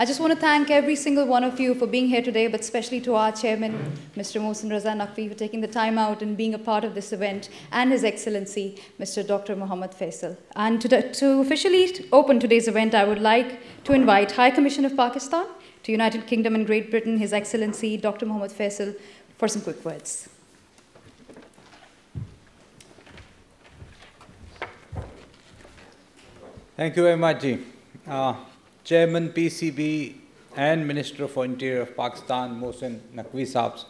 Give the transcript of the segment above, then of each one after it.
I just want to thank every single one of you for being here today, but especially to our chairman, Mr. Mohsen Raza Naqvi, for taking the time out and being a part of this event, and His Excellency, Mr. Dr. Mohammed Faisal. And to officially open today's event, I would like to invite High Commissioner of Pakistan to United Kingdom and Great Britain, His Excellency, Dr. Mohammed Faisal, for some quick words. Thank you very much, Ji. Chairman PCB and Minister for Interior of Pakistan, Mohsen Naqvi Saabs,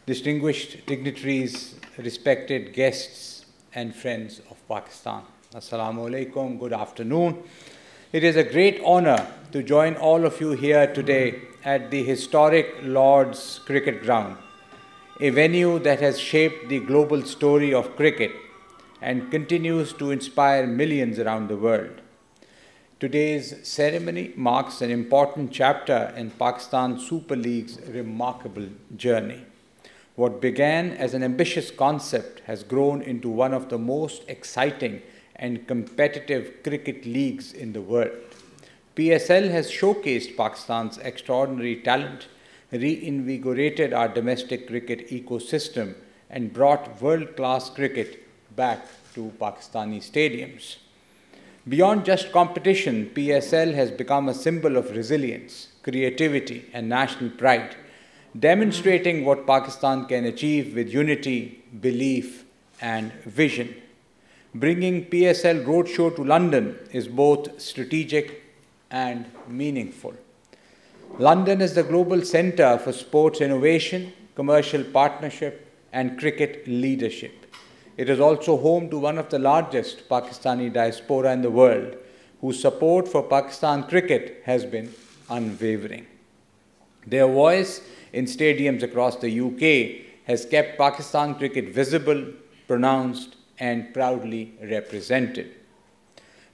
distinguished dignitaries, respected guests and friends of Pakistan. Assalamu alaikum, good afternoon. It is a great honor to join all of you here today at the historic Lord's Cricket Ground, a venue that has shaped the global story of cricket and continues to inspire millions around the world. Today's ceremony marks an important chapter in Pakistan Super League's remarkable journey. What began as an ambitious concept has grown into one of the most exciting and competitive cricket leagues in the world. PSL has showcased Pakistan's extraordinary talent, reinvigorated our domestic cricket ecosystem, and brought world-class cricket back to Pakistani stadiums. Beyond just competition, PSL has become a symbol of resilience, creativity, and national pride, demonstrating what Pakistan can achieve with unity, belief, and vision. Bringing PSL Roadshow to London is both strategic and meaningful. London is the global center for sports innovation, commercial partnership, and cricket leadership. It is also home to one of the largest Pakistani diaspora in the world, whose support for Pakistan cricket has been unwavering. Their voice in stadiums across the UK has kept Pakistan cricket visible, pronounced, and proudly represented.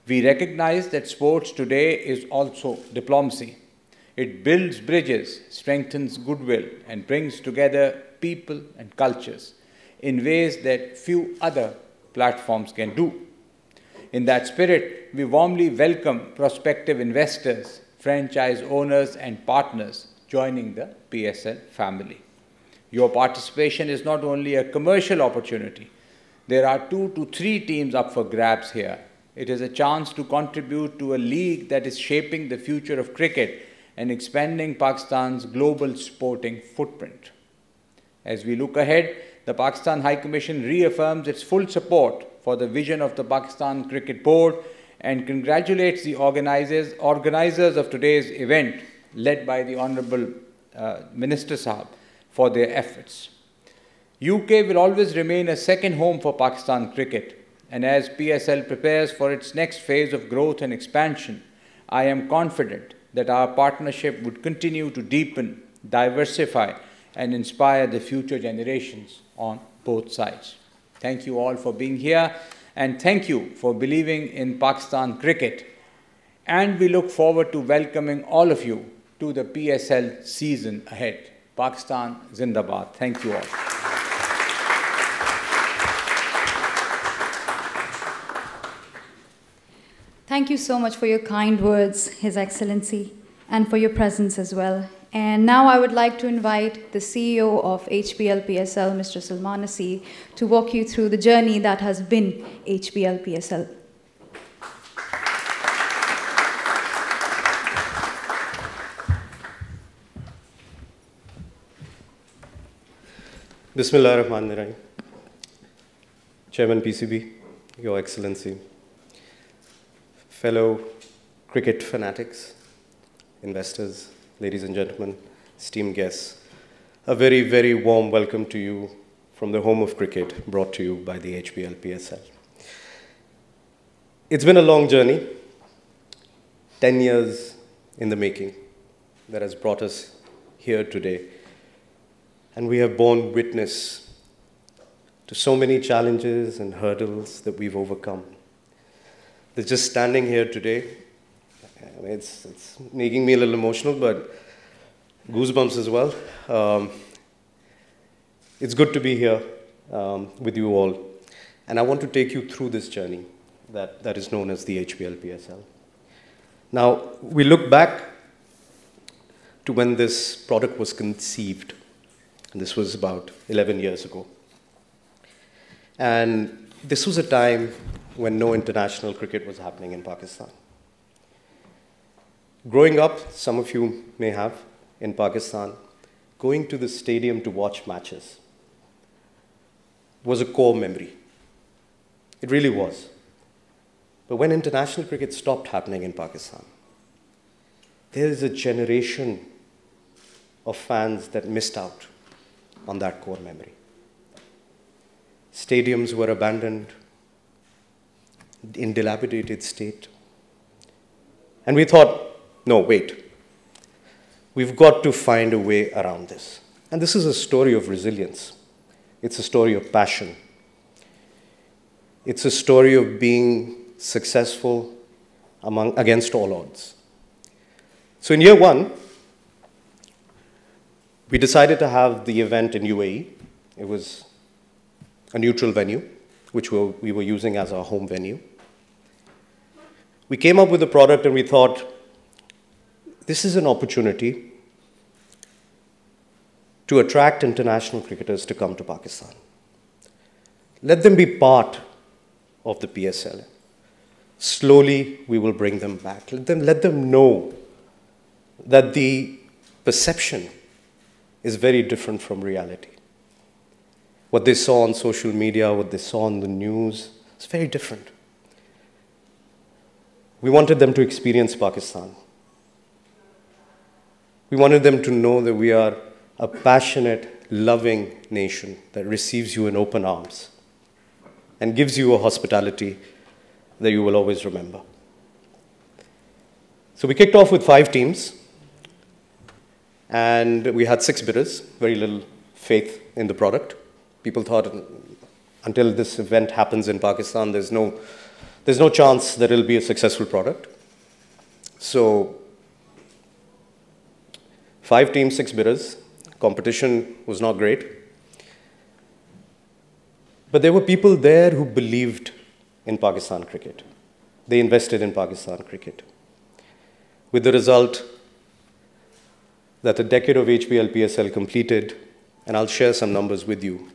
We recognize that sports today is also diplomacy. It builds bridges, strengthens goodwill, and brings together people and cultures in ways that few other platforms can do. In that spirit, we warmly welcome prospective investors, franchise owners, and partners joining the PSL family. Your participation is not only a commercial opportunity. There are 2 to 3 teams up for grabs here. It is a chance to contribute to a league that is shaping the future of cricket and expanding Pakistan's global sporting footprint. As we look ahead, the Pakistan High Commission reaffirms its full support for the vision of the Pakistan Cricket Board and congratulates the organizers of today's event, led by the Honourable Minister Sahab, for their efforts. UK will always remain a second home for Pakistan cricket, and as PSL prepares for its next phase of growth and expansion, I am confident that our partnership would continue to deepen, diversify, and inspire the future generations on both sides. Thank you all for being here, and thank you for believing in Pakistan cricket. And we look forward to welcoming all of you to the PSL season ahead. Pakistan Zindabad. Thank you all. Thank you so much for your kind words, His Excellency, and for your presence as well. And now I would like to invite the CEO of HBL PSL, Mr. Salman Nasir, to walk you through the journey that has been HBL PSL. Bismillah ar-Rahman ar-Rahim. Chairman PCB, Your Excellency, fellow cricket fanatics, investors, ladies and gentlemen, esteemed guests, a very, very warm welcome to you from the home of cricket, brought to you by the HBL PSL. It's been a long journey, 10 years in the making, that has brought us here today. And we have borne witness to so many challenges and hurdles that we've overcome. That just standing here today, it's making me a little emotional, but goosebumps as well. It's good to be here with you all. And I want to take you through this journey that is known as the HBL PSL. Now, we look back to when this product was conceived. And this was about 11 years ago. And this was a time when no international cricket was happening in Pakistan. Growing up, some of you may have, in Pakistan, going to the stadium to watch matches was a core memory. It really was. But when international cricket stopped happening in Pakistan, there is a generation of fans that missed out on that core memory. Stadiums were abandoned, in dilapidated state. And we thought, no, wait. We've got to find a way around this. And this is a story of resilience. It's a story of passion. It's a story of being successful against all odds. So in year one, we decided to have the event in UAE. It was a neutral venue, which we were using as our home venue. We came up with a product and we thought, this is an opportunity to attract international cricketers to come to Pakistan. Let them be part of the PSL. Slowly, we will bring them back. Let them know that the perception is very different from reality. What they saw on social media, what they saw on the news, is very different. We wanted them to experience Pakistan. We wanted them to know that we are a passionate, loving nation that receives you in open arms and gives you a hospitality that you will always remember. So we kicked off with 5 teams, and we had 6 bidders, very little faith in the product. People thought until this event happens in Pakistan, there's no chance that it'll be a successful product. So 5 teams, 6 bidders. Competition was not great. But there were people there who believed in Pakistan cricket. They invested in Pakistan cricket. With the result that a decade of HBL PSL completed, and I'll share some numbers with you,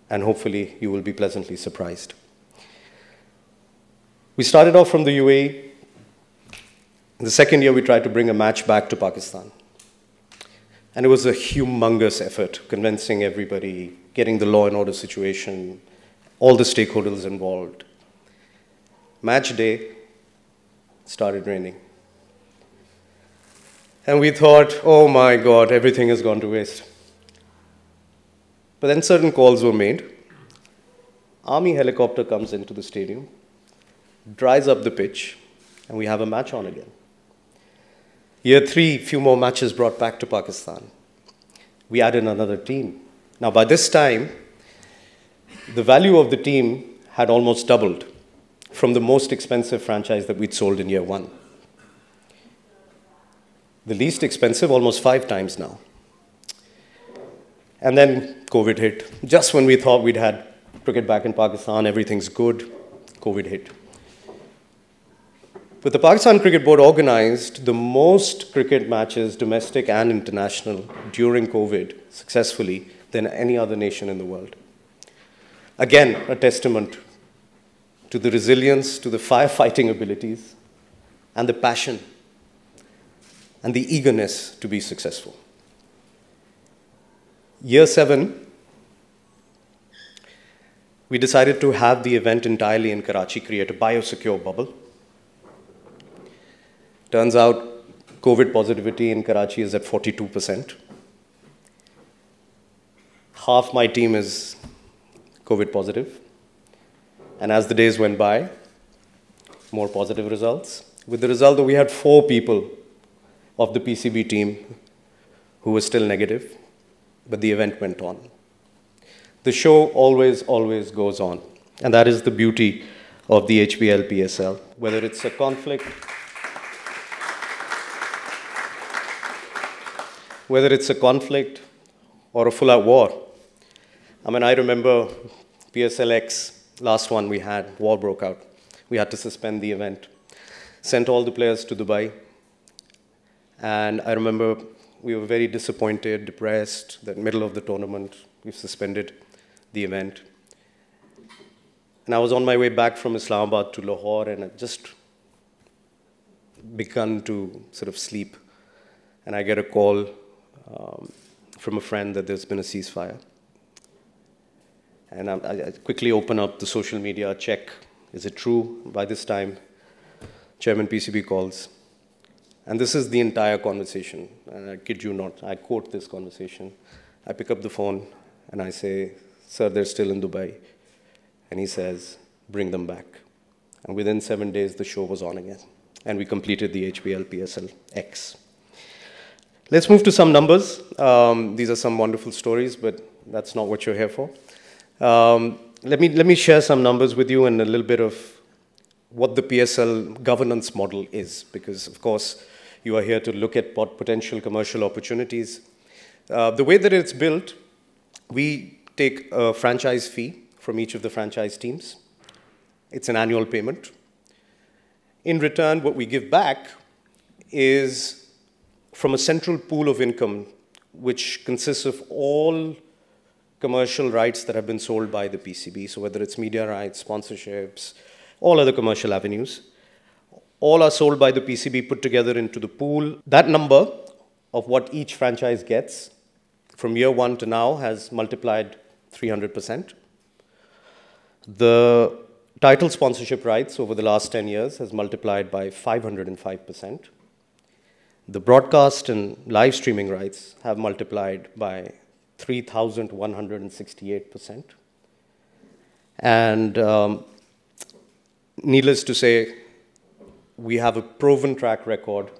and hopefully you will be pleasantly surprised. We started off from the UAE. In the second year, we tried to bring a match back to Pakistan. And it was a humongous effort, convincing everybody, getting the law and order situation, all the stakeholders involved. Match day, started raining. And we thought, oh my God, everything has gone to waste. But then certain calls were made. Army helicopter comes into the stadium, dries up the pitch, and we have a match on again. Year 3, few more matches brought back to Pakistan. We added another team. Now, by this time, the value of the team had almost doubled from the most expensive franchise that we'd sold in year 1. The least expensive, almost 5 times now. And then COVID hit. Just when we thought we'd had cricket back in Pakistan, everything's good, COVID hit. But the Pakistan Cricket Board organized the most cricket matches, domestic and international, during COVID successfully than any other nation in the world. Again, a testament to the resilience, to the firefighting abilities, and the passion, and the eagerness to be successful. Year 7, we decided to have the event entirely in Karachi, create a biosecure bubble. Turns out COVID positivity in Karachi is at 42%. Half my team is COVID positive. And as the days went by, more positive results. With the result that we had 4 people of the PCB team who were still negative, but the event went on. The show always, always goes on. And that is the beauty of the HBL PSL. Whether it's a conflict, or a full-out war. I mean, I remember PSLX, last one we had, war broke out. We had to suspend the event. Sent all the players to Dubai. And I remember we were very disappointed, depressed, that middle of the tournament, we suspended the event. And I was on my way back from Islamabad to Lahore, and I'd just begun to sort of sleep. And I get a call from a friend that there's been a ceasefire. And I quickly open up the social media, check, is it true? By this time, Chairman PCB calls. And this is the entire conversation. And I kid you not, I quote this conversation. I pick up the phone and I say, sir, they're still in Dubai. And he says, bring them back. And within 7 days, the show was on again. And we completed the HBL PSL X. Let's move to some numbers. These are some wonderful stories, but that's not what you're here for. Let me share some numbers with you and a little bit of what the PSL governance model is, because, of course, you are here to look at potential commercial opportunities. The way that it's built, we take a franchise fee from each of the franchise teams. It's an annual payment. In return, what we give back is from a central pool of income, which consists of all commercial rights that have been sold by the PCB. So whether it's media rights, sponsorships, all other commercial avenues, all are sold by the PCB, put together into the pool. That number of what each franchise gets from year 1 to now has multiplied 300%. The title sponsorship rights over the last 10 years has multiplied by 505%. The broadcast and live streaming rights have multiplied by 3,168%. And needless to say, we have a proven track record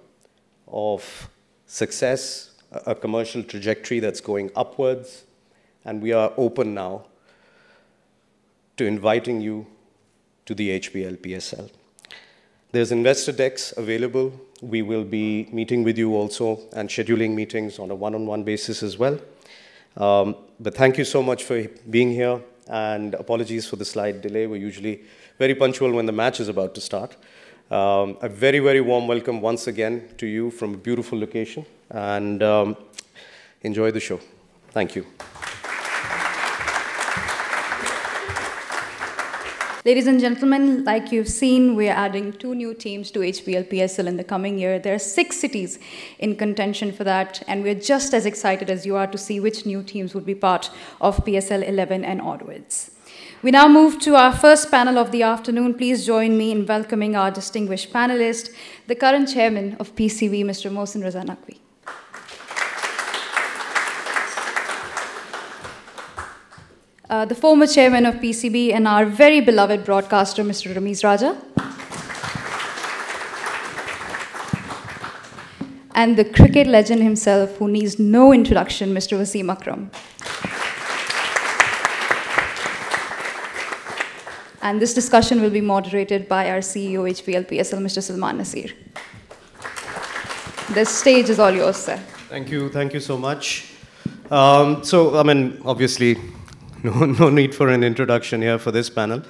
of success, a commercial trajectory that's going upwards, and we are open now to inviting you to the HBL PSL. There's investor decks available. We will be meeting with you also and scheduling meetings on a one-on-one basis as well. But thank you so much for being here, and apologies for the slight delay. We're usually very punctual when the match is about to start. A very, very warm welcome once again to you from a beautiful location, and enjoy the show. Thank you. Ladies and gentlemen, like you've seen, we're adding 2 new teams to HBL PSL in the coming year. There are 6 cities in contention for that, and we're just as excited as you are to see which new teams would be part of PSL 11 and onwards. We now move to our first panel of the afternoon. Please join me in welcoming our distinguished panelist, the current chairman of PCB, Mr. Mohsin Raza Naqvi. The former chairman of PCB and our very beloved broadcaster, Mr. Ramiz Raja. And the cricket legend himself, who needs no introduction, Mr. Wasim Akram. And this discussion will be moderated by our CEO, HBL PSL, Mr. Salman Nasir. The stage is all yours, sir. Thank you so much. So, I mean, obviously, no need for an introduction here for this panel.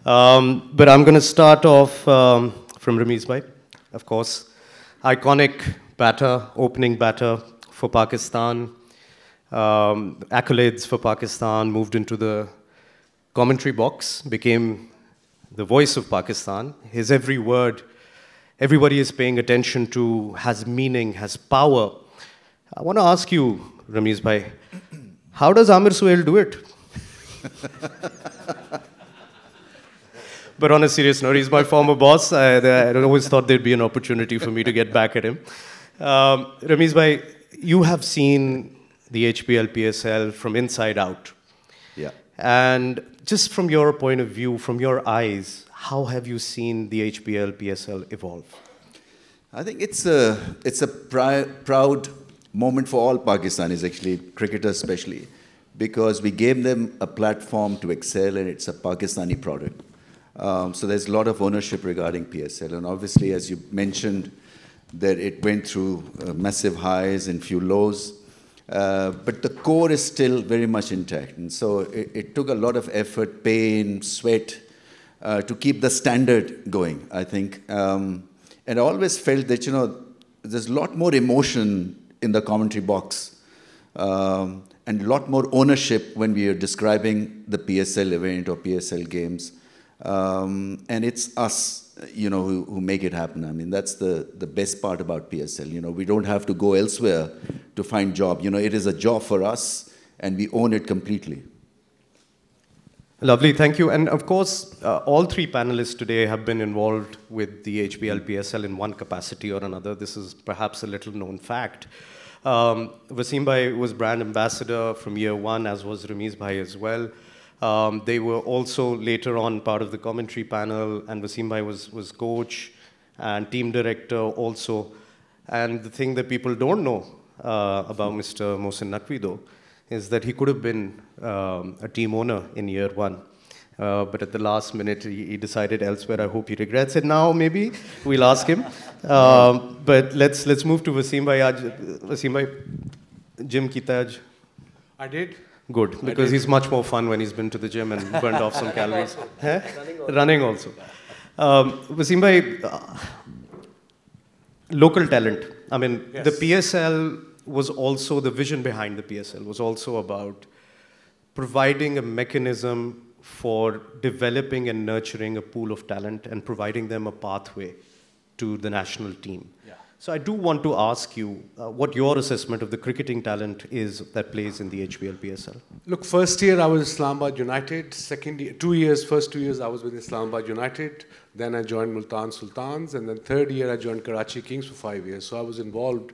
But I'm going to start off from Ramiz bhai, of course. Iconic batter, opening batter for Pakistan. Accolades for Pakistan, moved into the commentary box, became the voice of Pakistan. His every word, everybody is paying attention to, has meaning, has power. I want to ask you, Ramiz bhai, how does Amir Suhail do it? But on a serious note, he's my former boss. I always thought there'd be an opportunity for me to get back at him. Ramesh bhai, you have seen the HPL PSL from inside out. Yeah. And just from your point of view, from your eyes, how have you seen the HPL PSL evolve? I think it's a proud moment for all Pakistanis, actually, cricketers especially, because we gave them a platform to excel, and it's a Pakistani product. So there's a lot of ownership regarding PSL, and obviously, as you mentioned, that it went through massive highs and few lows, but the core is still very much intact. And so it took a lot of effort, pain, sweat, to keep the standard going, I think. And I always felt that, there's a lot more emotion in the commentary box, and a lot more ownership when we are describing the PSL event or PSL games. And it's us, who make it happen. I mean, that's the best part about PSL. We don't have to go elsewhere to find job. It is a job for us, and we own it completely. Lovely, thank you. And of course, all three panelists today have been involved with the HPL PSL in one capacity or another. This is perhaps a little known fact. Wasim bhai was brand ambassador from year one, as was Ramesh bhai as well. They were also later on part of the commentary panel, and Wasim bhai was coach and team director also. And the thing that people don't know about Mr. Mohsin Naqvi, though, is that he could have been a team owner in year one. But at the last minute, he decided elsewhere. I hope he regrets it now, maybe. We'll ask him. But let's move to Wasim bhai. Wasim bhai, gym kita aaj? I did. Good, because he's much more fun when he's been to the gym and burned off some calories. Running also. Wasim bhai, local talent. I mean, yes. The PSL was also, the vision behind the PSL was also about providing a mechanism for developing and nurturing a pool of talent and providing them a pathway to the national team. Yeah. So I do want to ask you what your assessment of the cricketing talent is that plays in the HPL PSL. Look, first year I was Islamabad United. Second year, first 2 years I was with Islamabad United. Then I joined Multan Sultans, and then third year I joined Karachi Kings for 5 years. So I was involved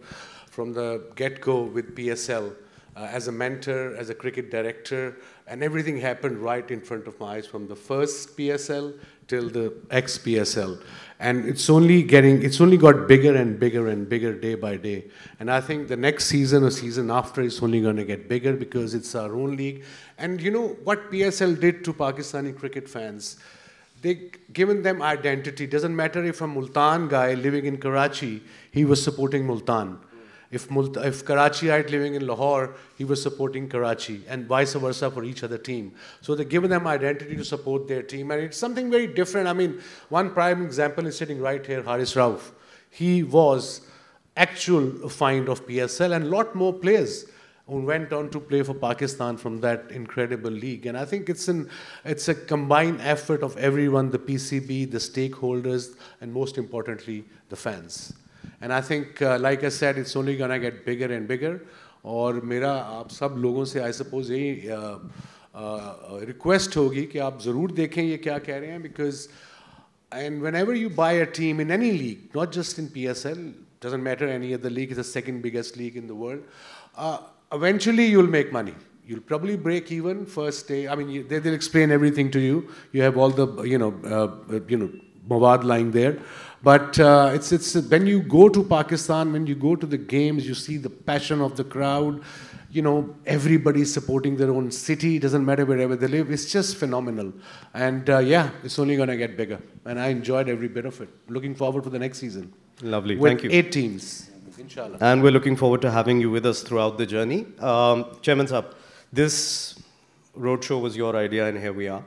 from the get-go with PSL as a mentor, as a cricket director, and everything happened right in front of my eyes from the first PSL till the ex-PSL. And it's only got bigger and bigger and bigger day by day. And I think the next season or season after is only going to get bigger because it's our own league. And you know what PSL did to Pakistani cricket fans? They given them identity. Doesn't matter if a Multan guy living in Karachi, he was supporting Multan. If Karachiite living in Lahore, he was supporting Karachi, and vice versa for each other team. So they've given them identity to support their team, and it's something very different. I mean, one prime example is sitting right here, Haris Rauf. He was actual find of PSL, and a lot more players who went on to play for Pakistan from that incredible league. And I think it's a combined effort of everyone, the PCB, the stakeholders, and most importantly, the fans. And I think, like I said, it's only going to get bigger and bigger. और मेरा आप सब लोगों से I suppose यही request होगी कि आप ज़रूर देखें ये क्या कह रहे हैं, because and whenever you buy a team in any league, not just in PSL, doesn't matter any other league, it's the second biggest league in the world. Eventually you'll make money. You'll probably break even first day. I mean, they'll explain everything to you. You have all the mawad lying there. But it's when you go to Pakistan, when you go to the games, you see the passion of the crowd. You know, everybody's supporting their own city. It doesn't matter wherever they live. It's just phenomenal. And yeah, it's only going to get bigger. And I enjoyed every bit of it. Looking forward to the next season. Lovely, with thank you. 8 teams, inshallah. And we're looking forward to having you with us throughout the journey. Chairman Saab, this roadshow was your idea, and here we are.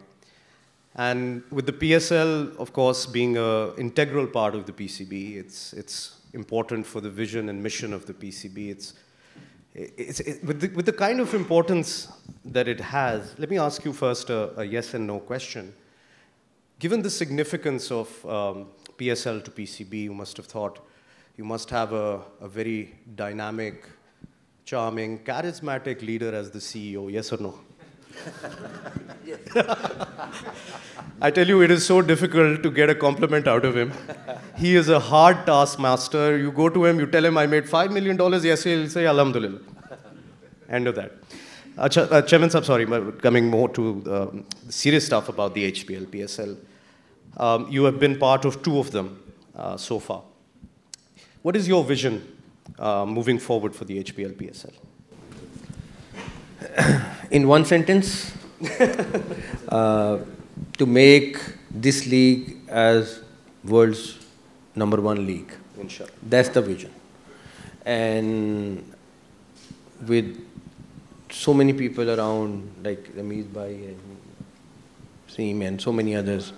And with the PSL, of course, being an integral part of the PCB, it's important for the vision and mission of the PCB. With the kind of importance that it has, let me ask you first a yes and no question. Given the significance of PSL to PCB, you must have thought you must have a very dynamic, charming, charismatic leader as the CEO, yes or no? I tell you, it is so difficult to get a compliment out of him. He is a hard taskmaster. You go to him, you tell him, I made $5 million. Yes, he'll say, Alhamdulillah. End of that. Chairman Sahab, sorry, coming more to serious stuff about the HPL, PSL. You have been part of 2 of them so far. What is your vision moving forward for the HPL, PSL? In one sentence, to make this league as world's #1 league. Inshallah. That's the vision. And with so many people around, like Ramesh Bhai and Seem and so many others,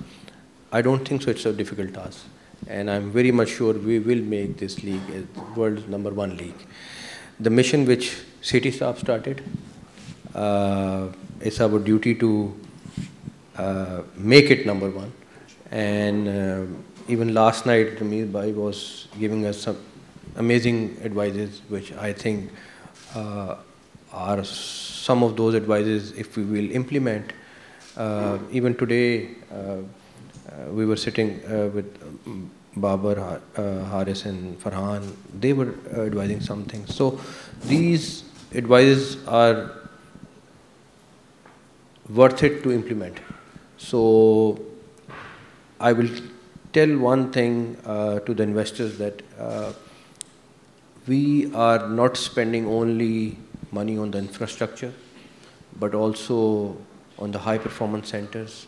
I don't think so it's a difficult task. And I'm very much sure we will make this league as world's #1 league. The mission which City Staff started, it's our duty to make it #1. And even last night, Ramesh Bhai was giving us some amazing advices, which I think are some of those advices, if we will implement. Even today, we were sitting with Babar, Haris and Farhan. They were advising something. So these advices are worth it to implement. So I will tell one thing to the investors, that we are not spending only money on the infrastructure, but also on the high performance centers.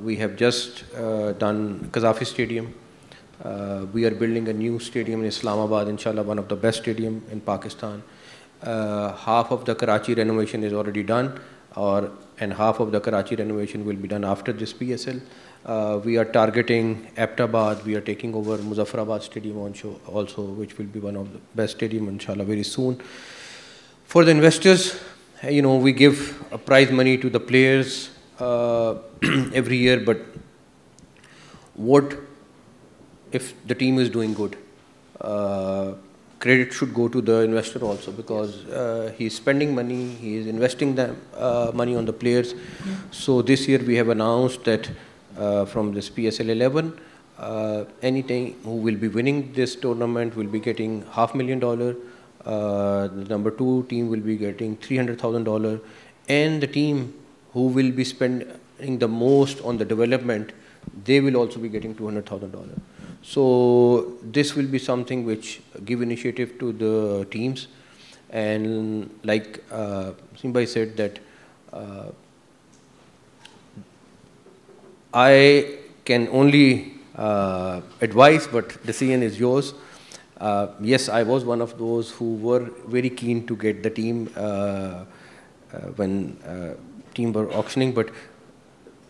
We have just done Qaddafi Stadium. We are building a new stadium in Islamabad, inshallah, one of the best stadium in Pakistan. Half of the Karachi renovation is already done, and half of the Karachi renovation will be done after this PSL. We are targeting Aptabad. We are taking over Muzaffarabad Stadium also, which will be one of the best stadium, inshallah, very soon. For the investors, you know, we give a prize money to the players every year, but what if the team is doing good? Credit should go to the investor also, because he's spending money, he is investing the money on the players. So this year we have announced that from this PSL 11, any team who will be winning this tournament will be getting $500,000. The #2 team will be getting $300,000, and the team who will be spending the most on the development, they will also be getting $200,000. So this will be something which give initiative to the teams. And like Simbai said, that I can only advise, but decision is yours. Yes, I was one of those who were very keen to get the team when team were auctioning, but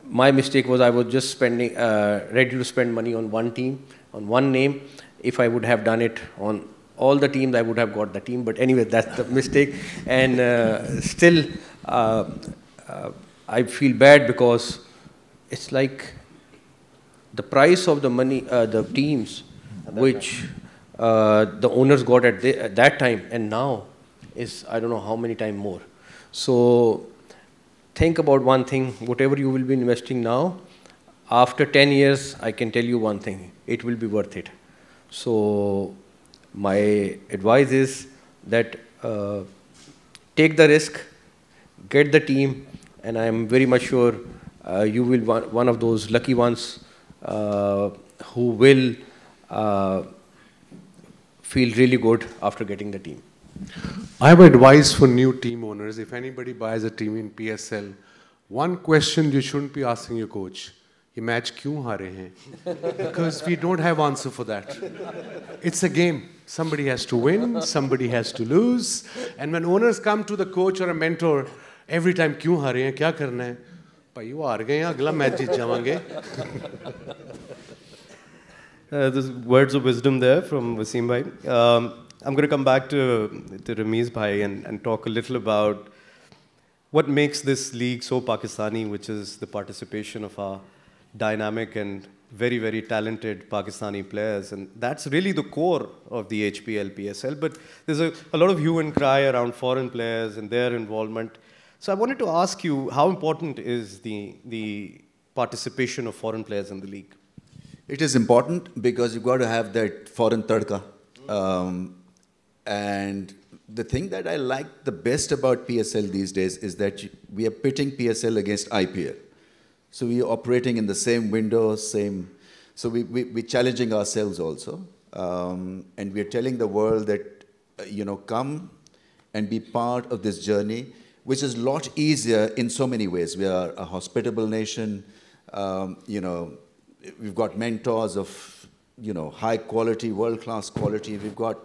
my mistake was I was just spending, ready to spend money on one team, on one name. If I would have done it on all the teams, I would have got the team. But anyway, that's the mistake. And still, I feel bad, because it's like the price of the money, the teams, which the owners got at that time, and now is I don't know how many times more. So think about one thing, whatever you will be investing now, after 10 years, I can tell you one thing, it will be worth it. So my advice is that take the risk, get the team, and I am very much sure you will be one of those lucky ones who will feel really good after getting the team. I have advice for new team owners. If anybody buys a team in PSL, one question you shouldn't be asking your coach, ये match क्यों हारे हैं? Because we don't have answer for that. It's a game. Somebody has to win, somebody has to lose. And when owners come to the coach or a mentor, every time क्यों हारे हैं, क्या करना है? भाई वो हार गए हैं, अगला मैच जीत जावांगे. There's words of wisdom there from Wasim Bhai. I'm going to come back to Ramesh Bhai and talk a little about what makes this league so Pakistani, which is the participation of our dynamic and very, very talented Pakistani players. And that's really the core of the HPL PSL. But there's a lot of hue and cry around foreign players and their involvement. So I wanted to ask you, how important is the participation of foreign players in the league? It is important because you've got to have that foreign tadka. And the thing that I like the best about PSL these days is that we are pitting PSL against IPL. So we are operating in the same window, so we're challenging ourselves also. And we are telling the world that, come and be part of this journey, which is a lot easier in so many ways. We are a hospitable nation. We've got mentors of, high quality, world-class quality. We've got,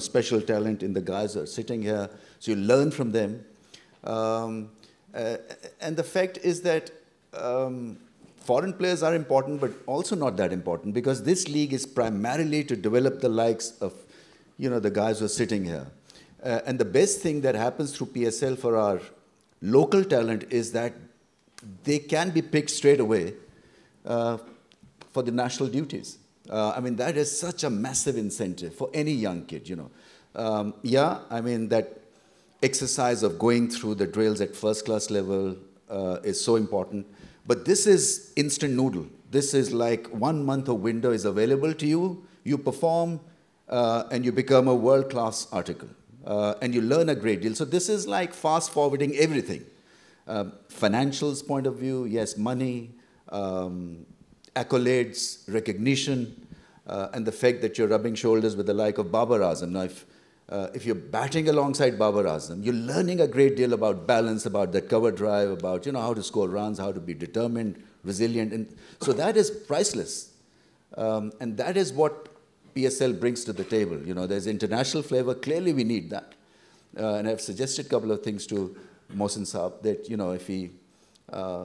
special talent in the guys that are sitting here. So you learn from them. And the fact is that foreign players are important, but also not that important, because this league is primarily to develop the likes of, the guys who are sitting here. And the best thing that happens through PSL for our local talent is that they can be picked straight away for the national duties. That is such a massive incentive for any young kid, that exercise of going through the drills at first-class level is so important. But this is instant noodle. This is like 1 month of window is available to you, you perform, and you become a world-class article. And you learn a great deal. So this is like fast-forwarding everything. Financials point of view, yes, money, accolades, recognition, and the fact that you're rubbing shoulders with the like of Babar Azam. Now, if you're batting alongside Babar Azam, you're learning a great deal about balance, about that cover drive, about how to score runs, how to be determined, resilient. And so that is priceless. And that is what PSL brings to the table. There's international flavor. Clearly, we need that. And I've suggested a couple of things to Mohsin Saab that,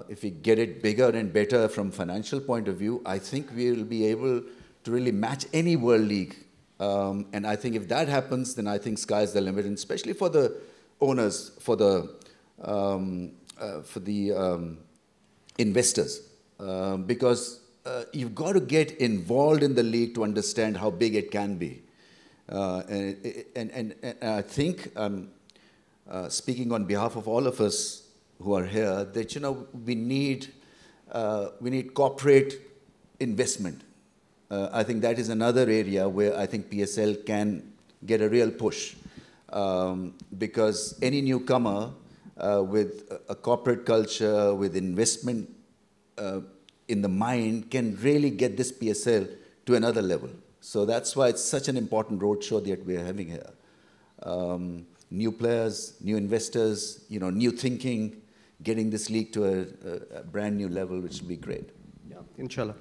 if we get it bigger and better from financial point of view, I think we'll be able to really match any world league. And I think if that happens, then I think sky's the limit, and especially for the owners, for the investors, because you've got to get involved in the league to understand how big it can be. And I think, speaking on behalf of all of us who are here, that we need corporate investment. I think that is another area where I think PSL can get a real push, because any newcomer with a corporate culture, with investment in the mind, can really get this PSL to another level. So that's why it's such an important roadshow that we're having here. New players, new investors, new thinking, getting this league to a brand new level, which will be great. Yeah, inshallah.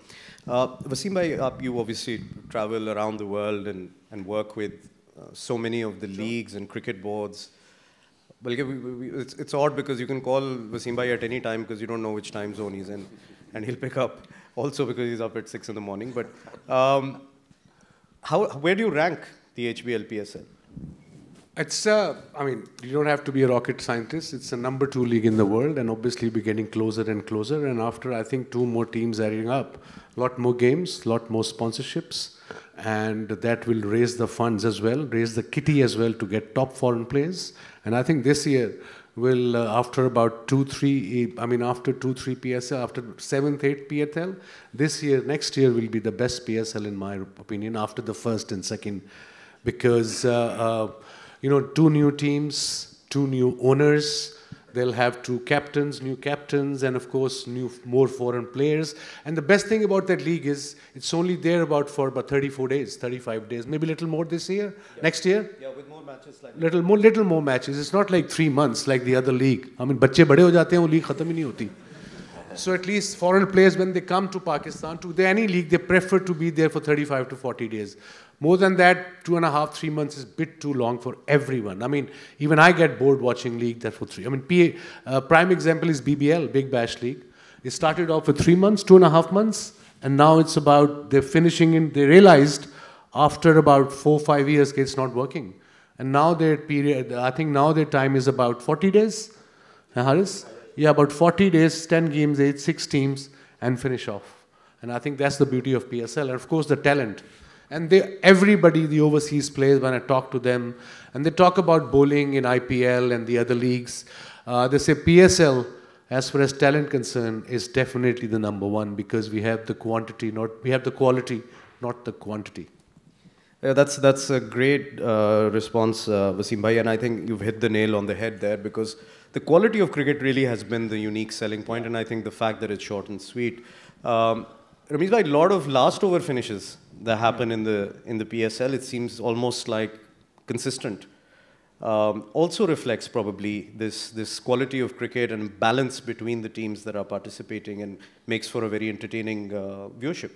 Wasim bhai, you obviously travel around the world and work with so many of the leagues and cricket boards. But it's odd because you can call Wasim bhai at any time because you don't know which time zone he's in, and he'll pick up. Also because he's up at 6 in the morning. But where do you rank the HBL PSL? It's, you don't have to be a rocket scientist. It's the #2 league in the world, and obviously we're getting closer and closer. And after, I think, 2 more teams adding up, a lot more games, a lot more sponsorships, and that will raise the funds as well, raise the kitty as well to get top foreign players. And I think this year will, after about 2-3 PSL, after 7th, 8th PSL, next year will be the best PSL in my opinion, after the first and second, because 2 new teams, 2 new owners. They'll have 2 captains, new captains, and of course, more foreign players. And the best thing about that league is it's only there for about 34 days, 35 days, maybe a little more this year, next year. Yeah, with more matches. Little more matches. It's not like 3 months like the other league. बच्चे बड़े हो जाते हैं, वो league खत्म ही नहीं होती. So at least foreign players, when they come to Pakistan, to any league, they prefer to be there for 35 to 40 days. More than that, 2.5, 3 months is a bit too long for everyone. Even I get bored watching league that for 3. Prime example is BBL, Big Bash League. It started off with 3 months, 2.5 months, and now it's about, they're finishing in, they realized after about 4-5 years, it's not working. And now their period, I think now their time is about 40 days. Haris? Yeah, about 40 days, 10 games, 6 teams, and finish off. And I think that's the beauty of PSL. And of course, the talent. And everybody, the overseas players, when I talk to them, and they talk about bowling in IPL and the other leagues, they say PSL, as far as talent concerned, is definitely the #1 because we have the quality, not the quantity. Yeah, that's a great response, Wasim Bhai, and I think you've hit the nail on the head there because the quality of cricket really has been the unique selling point, and I think the fact that it's short and sweet. Ramesh Bhai, a lot of last over finishes that happen in the PSL, it seems almost like consistent. Also reflects probably this quality of cricket and balance between the teams that are participating and makes for a very entertaining viewership.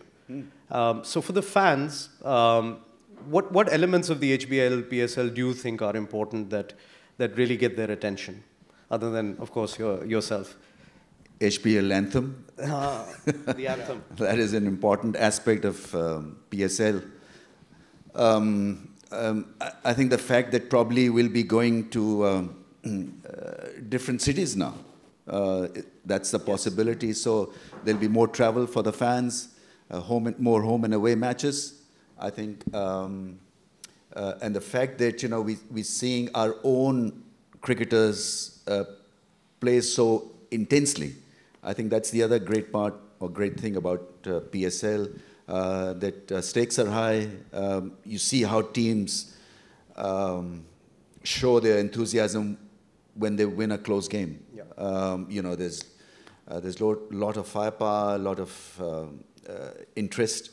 So for the fans, what elements of the HBL, PSL do you think are important that really get their attention, other than, of course, yourself? HBL anthem. The anthem. That is an important aspect of PSL. I think the fact that probably we'll be going to different cities now, that's the possibility. So there'll be more travel for the fans, more home and away matches, I think. And the fact that, we're seeing our own cricketers play so intensely, I think that's the other great part or great thing about PSL. That stakes are high. You see how teams show their enthusiasm when they win a close game. Yeah. There's a lot of firepower, a lot of interest,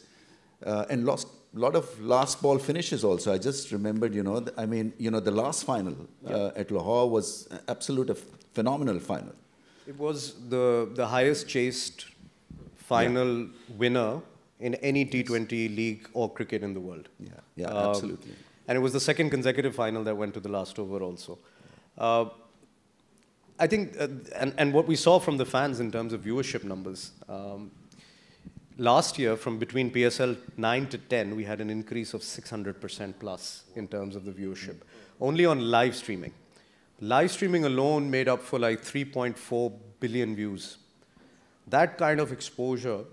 and lot of last ball finishes also. I just remembered, the last final at Lahore was an absolute phenomenal final. It was the highest chased final winner in any T20 league or cricket in the world. Yeah, absolutely. And it was the second consecutive final that went to the last over also. I think, and what we saw from the fans in terms of viewership numbers, last year from between PSL 9 to 10, we had an increase of 600% plus in terms of the viewership, only on live streaming. Live streaming alone made up for like 3.4 billion views. That kind of exposure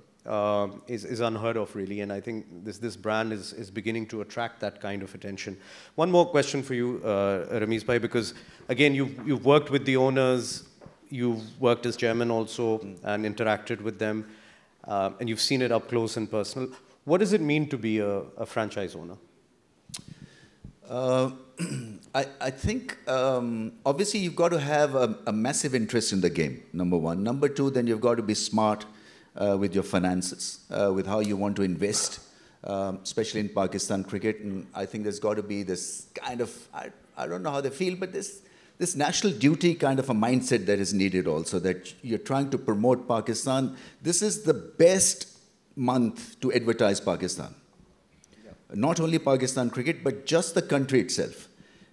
is unheard of, really, and I think this brand is beginning to attract that kind of attention. One more question for you, Ramesh Bhai, because again, you've worked with the owners, you've worked as chairman also, and interacted with them, and you've seen it up close and personal. What does it mean to be a franchise owner? I think, obviously, you've got to have a massive interest in the game, #1. #2, then you've got to be smart with your finances, with how you want to invest, especially in Pakistan cricket. And I think there's got to be this kind of, I don't know how they feel, but this national duty kind of a mindset that is needed also, that you're trying to promote Pakistan. This is the best month to advertise Pakistan. Not only Pakistan cricket, but just the country itself.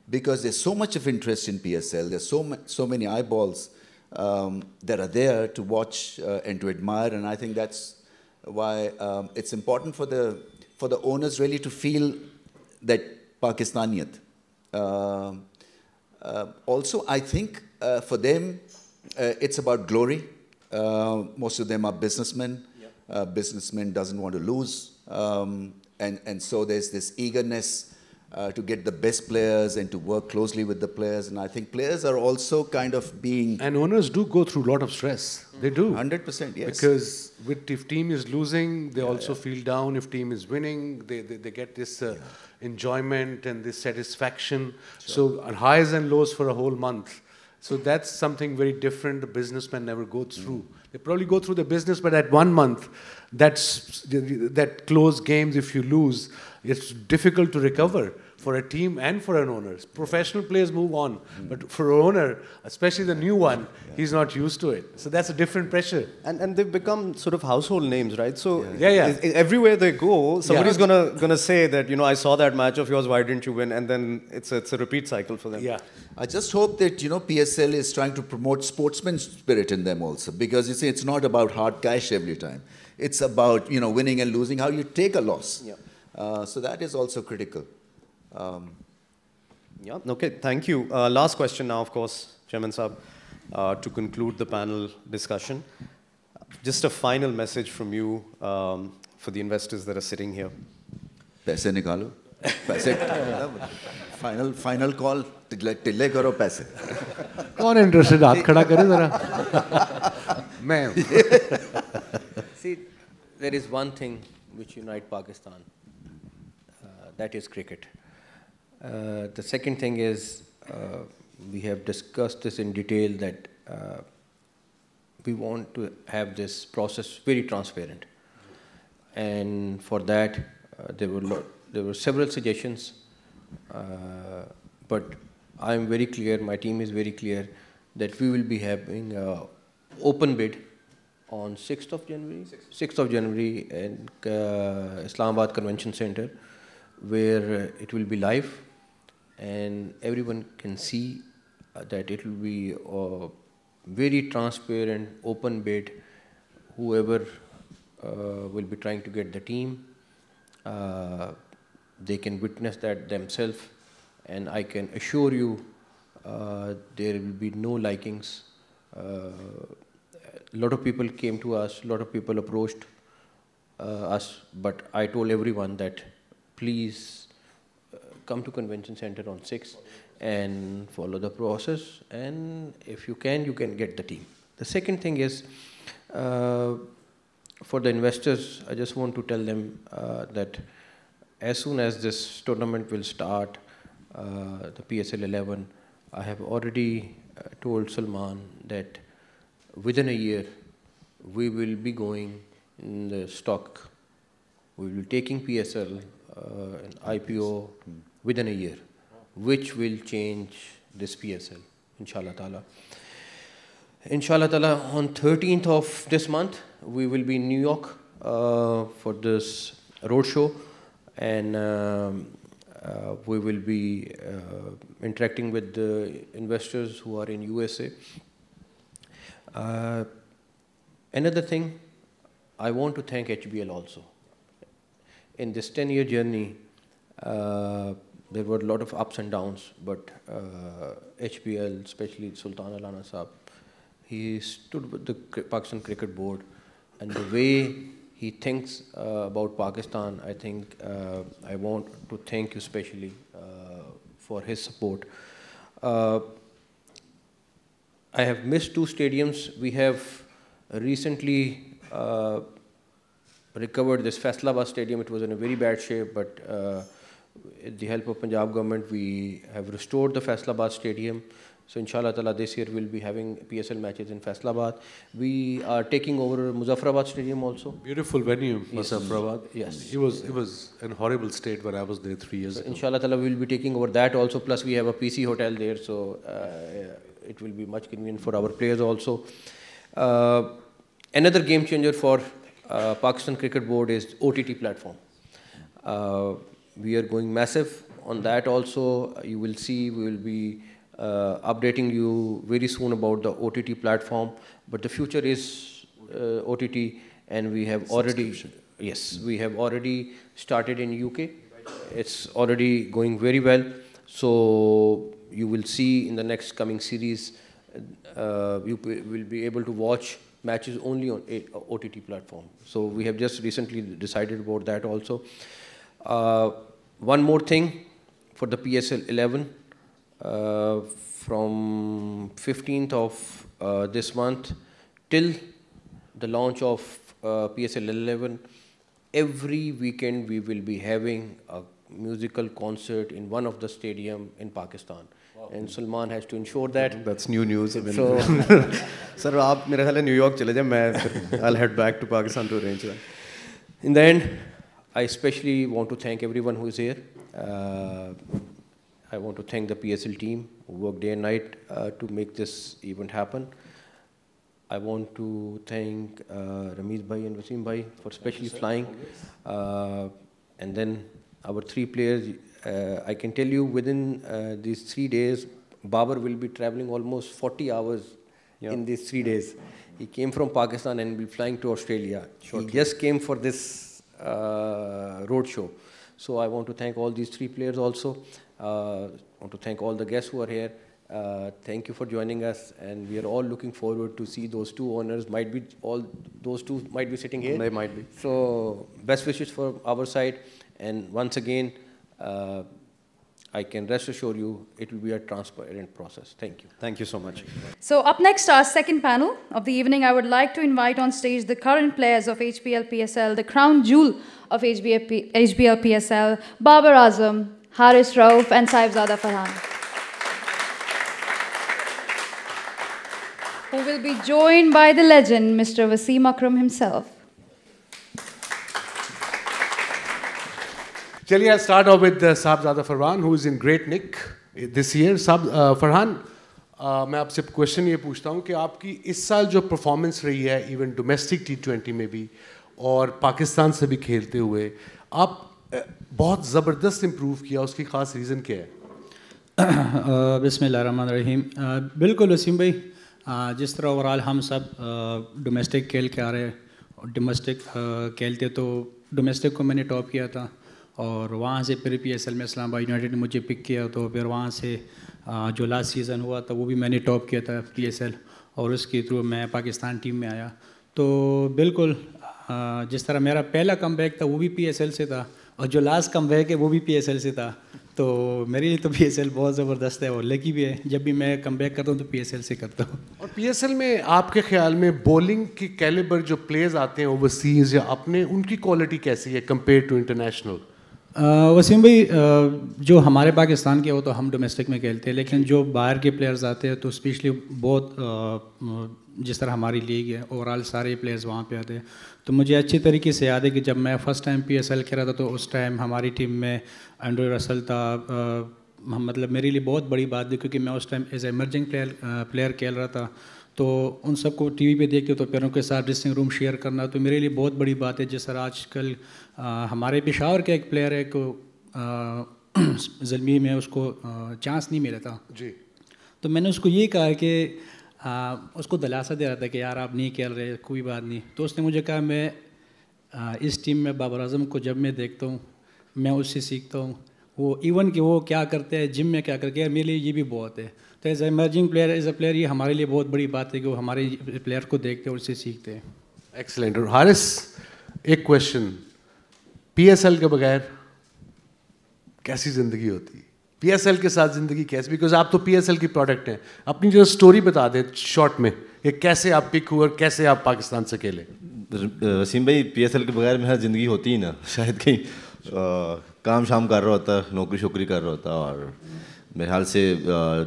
Because there's so much of interest in PSL, there's so many eyeballs that are there to watch and to admire, and I think that's why it's important for the owners really to feel that Pakistaniyat. Also, I think for them, it's about glory. Most of them are businessmen. Businessmen doesn't want to lose, and so there's this eagerness to get the best players and to work closely with the players. And I think players are also kind of being... And owners do go through a lot of stress. They do. 100%, yes. Because if team is losing, they also feel down. If team is winning, they get this enjoyment and this satisfaction. Sure. So highs and lows for a whole month. So that's something very different the businessmen never go through. They probably go through the business, but at 1 month, that close games, if you lose, it's difficult to recover for a team and for an owner. Professional players move on, but for an owner, especially the new one, he's not used to it. So that's a different pressure. And they've become sort of household names, right? So everywhere they go, somebody's gonna say that, I saw that match of yours, why didn't you win? And then it's a repeat cycle for them. Yeah. I just hope that, PSL is trying to promote sportsman spirit in them also, because you see, it's not about hard cash every time. It's about, winning and losing, how you take a loss. Yeah. So that is also critical. Okay, thank you. Last question now, of course, Chairman Saab, to conclude the panel discussion. Just a final message from you for the investors that are sitting here. पैसे निकालो, पैसे final call टिल्ले करो पैसे. कौन interested हाथ खड़ा करे जरा. मैं. See, there is one thing which unites Pakistan. That is cricket. The second thing is we have discussed this in detail that we want to have this process very transparent, and for that there were several suggestions, but I am very clear, my team is very clear that we will be having an open bid on 6th of January, 6th of January in Islamabad Convention Center, where it will be live and everyone can see that it will be a very transparent, open bid. Whoever will be trying to get the team, they can witness that themselves, and I can assure you there will be no likings. A lot of people came to us, a lot of people approached us, but I told everyone that please come to Convention Center on 6th and follow the process, and if you can get the team. The second thing is, for the investors, I just want to tell them that as soon as this tournament will start, the PSL 11, I have already told Salman that within a year we will be going in the stock. We will be taking PSL and IPO within a year, which will change this PSL, inshallah ta'ala. Inshallah ta'ala, on 13th of this month, we will be in New York for this roadshow, and we will be interacting with the investors who are in USA. Another thing, I want to thank HBL also. In this 10-year journey, there were a lot of ups and downs, but HBL, especially Sultan Alana Saab, he stood with the Pakistan Cricket Board, and the way he thinks about Pakistan, I think I want to thank you especially for his support. I have missed 2 stadiums. We have recently recovered this Faisalabad stadium. It was in a very bad shape, but with the help of Punjab government, we have restored the Faisalabad stadium. So inshallah ta'ala, this year we'll be having PSL matches in Faisalabad. We are taking over Muzaffarabad stadium also. Beautiful venue, Yes. Muzaffarabad. Yes. It was in horrible state when I was there 3 years So ago. inshallah ta'ala, we'll be taking over that also. Plus we have a PC hotel there, so it will be much convenient for our players also. Another game changer for Pakistan Cricket Board is OTT platform. We are going massive on that also. You will see, we will be updating you very soon about the OTT platform. But the future is OTT, and we have already, yes, we have already started in UK. It's already going very well. So you will see in the next coming series, you will be able to watch matches only on OTT platform. So we have just recently decided about that also. One more thing for the PSL 11, from 15th of this month till the launch of PSL 11, every weekend we will be having a musical concert in one of the stadium in Pakistan. Wow. And Salman has to ensure that. That's new news. So, Sir, aap mere khayal hai New York chale jaye, I'll head back to Pakistan to arrange that. In the end, I especially want to thank everyone who is here. I want to thank the PSL team who worked day and night to make this event happen. I want to thank Ramesh Bhai and Wasim Bhai for especially flying. And then our 3 players, I can tell you within these 3 days, Babar will be traveling almost 40 hours in these 3 days. He came from Pakistan and will be flying to Australia. He just came for this roadshow. So I want to thank all these 3 players also. I want to thank all the guests who are here. Thank you for joining us, and we are all looking forward to see those 2 owners. Might be all those 2 might be sitting here. They might be. So best wishes for our side, And once again, I can rest assure you it will be a transparent process. Thank you. Thank you so much. So up next, our second panel of the evening, I would like to invite on stage the current players of HBL PSL, the crown jewel of HBL PSL, Babar Azam, Haris Rauf and Saibzada Farhan, who will be joined by the legend, Mr. Wasim Akram himself. Chaliye, I'll start off with Saibzada Farhan, who is in great nick this year. Farhan, मैं आपसे question ये पूछता हूँ कि आपकी इस साल जो परफॉर्मेंस रही है इवन डोमेस्टिक T20 में भी और पाकिस्तान से भी खेलते हुए, आप बहुत ज़बरदस्त इम्प्रूव किया, उसकी ख़ास रीज़न क्या है? बिस्मिल्लाहिर्रहमानिर्रहीम। बिल्कुल वसीम भाई, जिस तरह ओवरऑल हम सब डोमेस्टिक खेल के आ रहे हैं, डोमेस्टिक खेलते तो डोमेस्टिक को मैंने टॉप किया था और वहाँ से फिर PSL में इस्लामाबाद यूनाइटेड ने मुझे पिक किया, तो फिर वहाँ से जो लास्ट सीज़न हुआ था वो भी मैंने टॉप किया था PSL, और उसके थ्रू मैं पाकिस्तान टीम में आया। तो बिल्कुल जिस तरह मेरा पहला कमबैक था वो भी PSL से था और जो लास्ट कमबैक है वो भी PSL से था, तो मेरे लिए तो PSL बहुत ज़बरदस्त है और लकी भी है। जब भी मैं कमबैक करता हूँ तो PSL से करता हूँ। और PSL में आपके ख्याल में बॉलिंग की कैलिबर जो प्लेयर्स आते हैं ओवरसीज़ या अपने, उनकी क्वालिटी कैसी है कंपेयर टू इंटरनेशनल? वसीम भाई, जो हमारे पाकिस्तान के हो तो हम डोमेस्टिक में खेलते हैं, लेकिन जो बाहर के प्लेयर्स आते हैं तो स्पेशली बहुत जिस तरह हमारी लीग है ओवरऑल सारे प्लेयर्स वहाँ पे आते हैं। तो मुझे अच्छी तरीके से याद है कि जब मैं फ़र्स्ट टाइम PSL खेला था तो उस टाइम हमारी टीम में एंड्रू रसल था। मतलब मेरे लिए बहुत बड़ी बात थी क्योंकि मैं उस टाइम एज एमर्जिंग प्लेयर खेल रहा था, तो उन सबको टीवी पे देखते तो प्लेयरों के साथ ड्रेसिंग रूम शेयर करना तो मेरे लिए बहुत बड़ी बात है। जिस तरह आजकल हमारे पेशावर का एक प्लेयर है को ज़ल्मी में उसको चांस नहीं मिला था जी, तो मैंने उसको ये कहा कि उसको दिलासा दे रहा था कि यार आप नहीं खेल रहे, कोई बात नहीं। तो उसने मुझे कहा मैं इस टीम में बाबर आजम को जब मैं देखता हूँ मैं उससे सीखता हूँ, वो इवन कि वो क्या करते हैं जिम में क्या करके, यार मेरे लिए ये भी बहुत है। तो as emerging player, as a player ये हमारे लिए बहुत बड़ी बात है कि वो हमारे प्लेयर को देखते हैं और उससे सीखते हैं। एक्सीलेंट। और हारिस, एक क्वेश्चन, PSL के बगैर कैसी ज़िंदगी होती? PSL के साथ ज़िंदगी कैसी? बिकॉज आप तो PSL की प्रोडक्ट हैं, अपनी जो स्टोरी बता दें शॉर्ट में, ये कैसे आप पिक हुए और कैसे आप पाकिस्तान से खेले? वसीम भाई, PSL के बगैर मेरा ज़िंदगी होती ही ना, शायद कहीं काम शाम कर रहा होता, नौकरी शोकरी कर रहा होता। और मेरे ख्याल से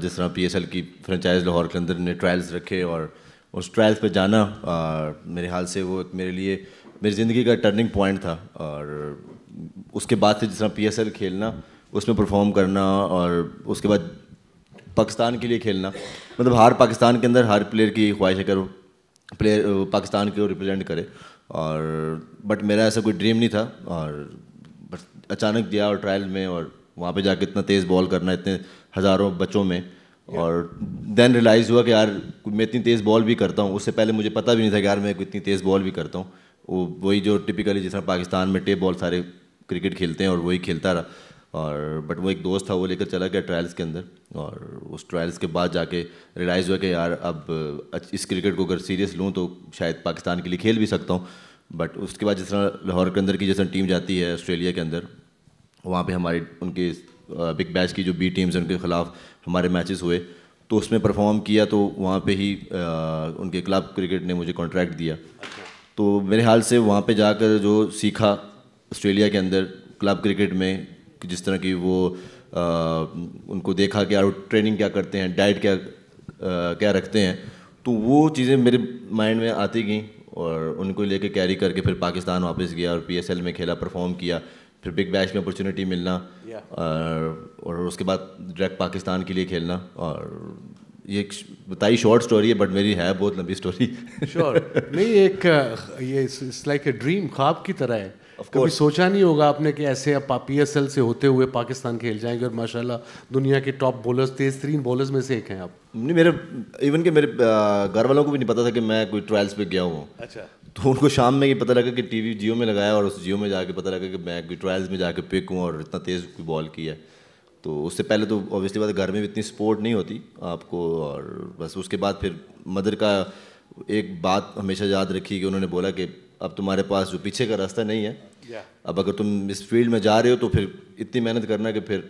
जिस तरह PSL की फ्रेंचाइज लाहौर के अंदर ने ट्रायल्स रखे और उस ट्रायल्स पे जाना, मेरे ख्याल से वो मेरे लिए मेरी ज़िंदगी का टर्निंग पॉइंट था। और उसके बाद से जिस तरह PSL खेलना, उसमें परफॉर्म करना और उसके बाद पाकिस्तान के लिए खेलना, मतलब हर पाकिस्तान के अंदर हर प्लेयर की ख्वाहिश है कि प्लेयर पाकिस्तान को रिप्रेजेंट करे। और बट मेरा ऐसा कोई ड्रीम नहीं था, और बस अचानक गया और ट्रायल में और वहाँ पे जाके इतना तेज़ बॉल करना इतने हज़ारों बच्चों में, और देन रियलाइज़ हुआ कि यार मैं इतनी तेज़ बॉल भी करता हूँ। उससे पहले मुझे पता भी नहीं था कि यार मैं इतनी तेज़ बॉल भी करता हूँ। वही जो टिपिकली जिस तरह पाकिस्तान में टेप बॉल सारे क्रिकेट खेलते हैं और वही खेलता रहा। और बट वो एक दोस्त था, वो लेकर चला गया ट्रायल्स के अंदर, और उस ट्रायल्स के बाद जाके रियलाइज़ हुआ कि यार अब इस क्रिकेट को अगर सीरियस लूँ तो शायद पाकिस्तान के लिए खेल भी सकता हूँ। बट उसके बाद जिस तरह लाहौर के अंदर की जिस तरह टीम जाती है ऑस्ट्रेलिया के अंदर, वहाँ पे हमारी उनके बिग बैश की जो B टीम्स हैं उनके ख़िलाफ़ हमारे मैचेस हुए, तो उसमें परफॉर्म किया, तो वहाँ पे ही उनके क्लब क्रिकेट ने मुझे कॉन्ट्रैक्ट दिया। तो मेरे हाल से वहाँ पे जाकर जो सीखा ऑस्ट्रेलिया के अंदर क्लब क्रिकेट में, जिस तरह की वो उनको देखा कि यार ट्रेनिंग क्या करते हैं, डाइट क्या रखते हैं, तो वो चीज़ें मेरे माइंड में आती गई और उनको लेके कैरी करके फिर पाकिस्तान वापस गया और PSL में खेला, परफॉर्म किया, फिर बिग बैश में अपॉर्चुनिटी मिलना, और उसके बाद डायरेक्ट पाकिस्तान के लिए खेलना। और ये एक बताई शॉर्ट स्टोरी है बट मेरी है बहुत लंबी स्टोरी। श्योर नहीं, एक ये इट्स लाइक ए ड्रीम, ख्वाब की तरह है। कभी सोचा नहीं होगा आपने कि ऐसे आप PSL से होते हुए पाकिस्तान खेल जाएंगे और माशाल्लाह दुनिया के टॉप बॉलर्स, तेज़ तरीन बॉलर्स में से एक हैं आप? नहीं, मेरे इवन के मेरे घर वालों को भी नहीं पता था कि मैं कोई ट्रायल्स पे गया हूँ। अच्छा। तो उनको शाम में ये पता लगा कि टीवी जियो में लगाया और उस जियो में जाके पता लगा कि मैं कोई ट्रायल्स में जाके पिक हूँ और इतना तेज़ कोई बॉल किया। तो उससे पहले तो ऑब्वियसली बात घर में भी इतनी सपोर्ट नहीं होती आपको, और बस उसके बाद फिर मदर का एक बात हमेशा याद रखी कि उन्होंने बोला कि اب تمہارے پاس جو پیچھے کا راستہ نہیں ہے. اب اگر تم اس فیلڈ میں جا رہے ہو تو پھر اتنی محنت کرنا کہ پھر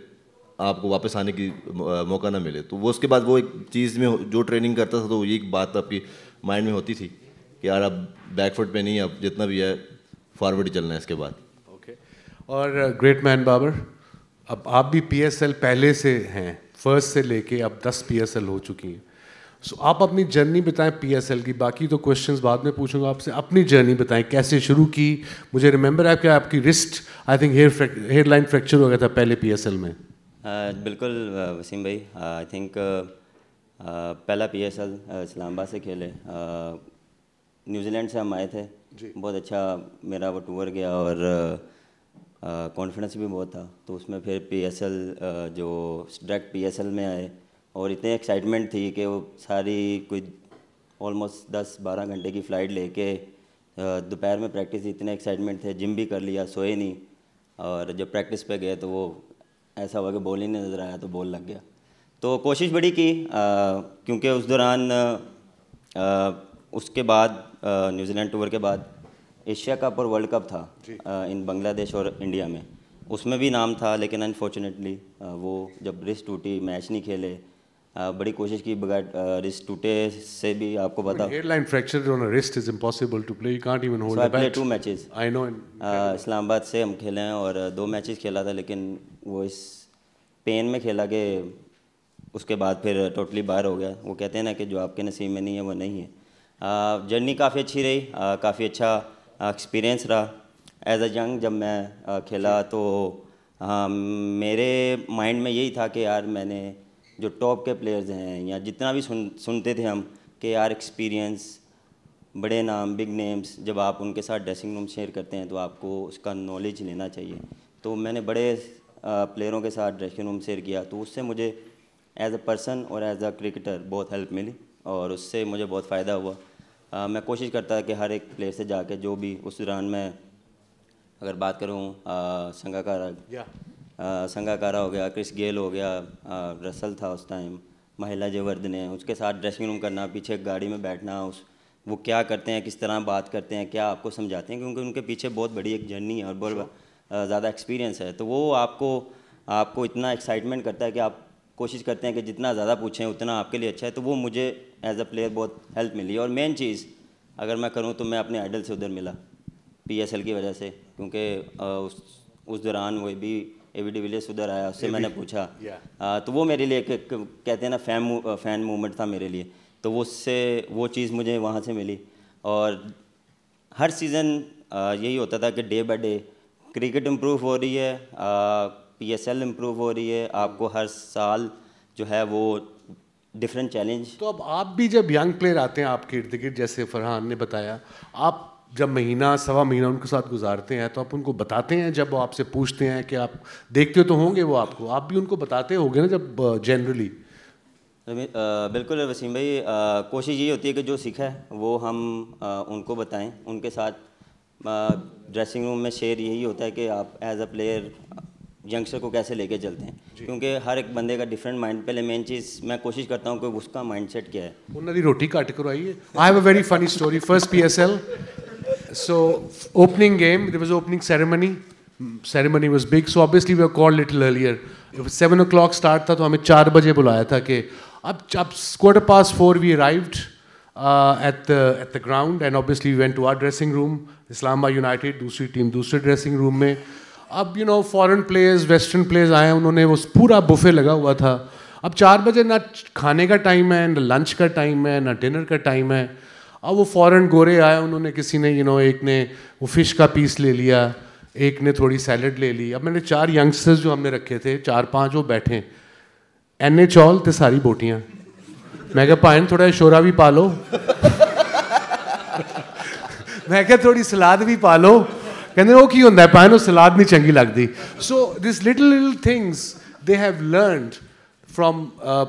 آپ کو واپس آنے کی موقع نہ ملے. تو وہ اس کے بعد وہ ایک چیز میں جو ٹریننگ کرتا تھا تو یہ ایک بات آپ کی مائنڈ میں ہوتی تھی کہ یار اب بیک فٹ پہ نہیں, اب جتنا بھی ہے فارورڈ ہی چلنا ہے اس کے بعد. اوکے. اور گریٹ مین بابر, اب آپ بھی پی ایس ایل پہلے سے ہیں, فرسٹ سے لے کے اب 10 پی ایس ایل ہو چکی ہیں. سو آپ اپنی جرنی بتائیں پی ایس ایل کی. باقی تو کوشچنز بعد میں پوچھوں گا آپ سے. اپنی جرنی بتائیں, کیسے شروع کی. مجھے ریممبر ہے کہ آپ کی wrist I think hairline fracture ہو گیا تھا پہلے پی ایس ایل میں. بالکل وسیم بھائی, آئی تھنک پہلا پی ایس ایل اسلام آباد سے کھیلے. نیوزی لینڈ سے ہم آئے تھے, بہت اچھا میرا وہ ٹور گیا اور کانفیڈنس بھی بہت تھا. تو اس میں پھر پی ایس ایل جو ڈائریکٹ پی ایس ایل میں آئے اور اتنی ایکسائٹمنٹ تھی کہ وہ ساری کوئی آلموسٹ 10-12 گھنٹے کی فلائٹ لے کے دوپہر میں پریکٹس, اتنے ایکسائٹمنٹ تھے, جم بھی کر لیا, سوئے نہیں. اور جب پریکٹس پہ گئے تو وہ ایسا ہوا کہ بال ہی نہیں نظر آیا تو بال لگ گیا. تو کوشش بڑی کی کیونکہ اس دوران اس کے بعد نیوزی لینڈ ٹور کے بعد ایشیا کپ اور ورلڈ کپ تھا ان بنگلہ دیش اور انڈیا میں. اس میں بھی نام تھا لیکن انفارچونیٹلی وہ جب رسٹ ٹوٹی میچ نہیں کھیلے. بڑی کوشش کی بغیر رسٹ ٹوٹے سے بھی آپ کو پتا hairline fracture on a wrist is impossible to play, you can't even hold it. 2 matches I know Islamabad سے ہم کھیلے ہیں اور 2 میچز کھیلا تھا, لیکن وہ اس پین میں کھیلا کہ اس کے بعد پھر ٹوٹلی باہر ہو گیا. وہ کہتے ہیں نا کہ جو آپ کے نصیب میں نہیں ہے وہ نہیں ہے. جرنی کافی اچھی رہی, کافی اچھا ایکسپیرینس رہا. ایز اے ینگ جب میں کھیلا تو میرے مائنڈ میں یہی تھا کہ یار میں نے جو ٹاپ کے پلیئرز ہیں یا جتنا بھی سنتے تھے ہم کہ یار ایکسپیرینس, بڑے نام, بگ نیمز, جب آپ ان کے ساتھ ڈریسنگ روم شیئر کرتے ہیں تو آپ کو اس کا نالج لینا چاہیے. تو میں نے بڑے پلیئروں کے ساتھ ڈریسنگ روم شیئر کیا, تو اس سے مجھے ایز اے پرسن اور ایز اے کرکٹر بہت ہیلپ ملی اور اس سے مجھے بہت فائدہ ہوا. میں کوشش کرتا کہ ہر ایک پلیئر سے جا کے جو بھی اس دوران میں اگر بات کروں سنگاکارا ہو گیا, کرس گیل ہو گیا, رسل تھا اس ٹائم, مہیلا جے وردھنے, اس کے ساتھ ڈریسنگ روم کرنا, پیچھے گاڑی میں بیٹھنا, وہ کیا کرتے ہیں, کس طرح بات کرتے ہیں, کیا آپ کو سمجھاتے ہیں, کیونکہ ان کے پیچھے بہت بڑی ایک جرنی ہے اور بہت زیادہ ایکسپیرینس ہے. تو وہ آپ کو اتنا ایکسائٹمنٹ کرتا ہے کہ آپ کوشش کرتے ہیں کہ جتنا زیادہ پوچھیں اتنا آپ کے لیے اچھا ہے. تو وہ مجھے ایز اے پلیئر بہت ہیلپ ملی. اور مین چیز اگر میں کروں تو میں اپنے آئیڈل سے ادھر ملا پی ایس ایل کی وجہ سے, کیونکہ اس دوران وہ بھی اے وی ڈی ویلیئرس ادھر آیا, اس سے میں نے پوچھا. تو وہ میرے لیے کہتے ہیں نا فین موومنٹ تھا میرے لیے. تو اس سے وہ چیز مجھے وہاں سے ملی. اور ہر سیزن یہی ہوتا تھا کہ day by day cricket improve ہو رہی ہے, پی ایس ایل امپروو ہو رہی ہے, آپ کو ہر سال جو ہے وہ ڈفرینٹ چیلنج. تو اب آپ بھی جب ینگ پلیئر آتے ہیں آپ کے ارد گرد, جیسے فرحان نے بتایا, آپ جب مہینہ سوا مہینہ ان کے ساتھ گزارتے ہیں تو آپ ان کو بتاتے ہیں, جب وہ آپ سے پوچھتے ہیں کہ آپ دیکھتے تو ہوں گے وہ آپ بھی ان کو بتاتے ہوں گے نا جب جنرلی. بالکل وسیم بھائی, کوشش یہی ہوتی ہے کہ جو سیکھا ہے وہ ہم ان کو بتائیں. ان کے ساتھ ڈریسنگ روم میں شیئر یہی ہوتا ہے کہ آپ ایز اے پلیئر ینگسٹر کو کیسے لے کے چلتے ہیں, کیونکہ ہر ایک بندے کا ڈفرینٹ مائنڈ. پہلے مین چیز میں کوشش کرتا ہوں کہ اس کا مائنڈ سیٹ کیا ہے. انہوں نے روٹی کاٹ کرو آئیے. I have a very funny story. First P S L, so opening game, there was opening ceremony was big, so obviously we were called little earlier. It was 7 o'clock start tha, to hame 4 baje bulaya tha ke ab 4:15 we arrived at the ground, and obviously we went to our dressing room. Islamabad United دوسری team دوسرے dressing room میں. اب فورن players western players آئے, انہوں نے وہ پورا buffet لگا ہوا تھا. اب 4 بجے نہ کھانے کا ٹائم ہے, نہ لنچ کا ٹائم ہے, نہ ڈنر کا ٹائم ہے. اب وہ فورن گورے آئے, انہوں نے کسی نے ایک نے وہ فش کا پیس لے لیا, ایک نے تھوڑی سیلڈ لے لی. اب میں نے 4 ینگسٹرز جو ہم نے رکھے تھے 4-5 وہ بیٹھے, اینے چول تے ساری بوٹیاں. میں کہا پائن تھوڑا شورا بھی پالو, میں کہا تھوڑی سلاد بھی پالو. کہتے وہ کی ہوتا ہے پائن, وہ سلاد نہیں چنگی لگتی. So this little things they have learned from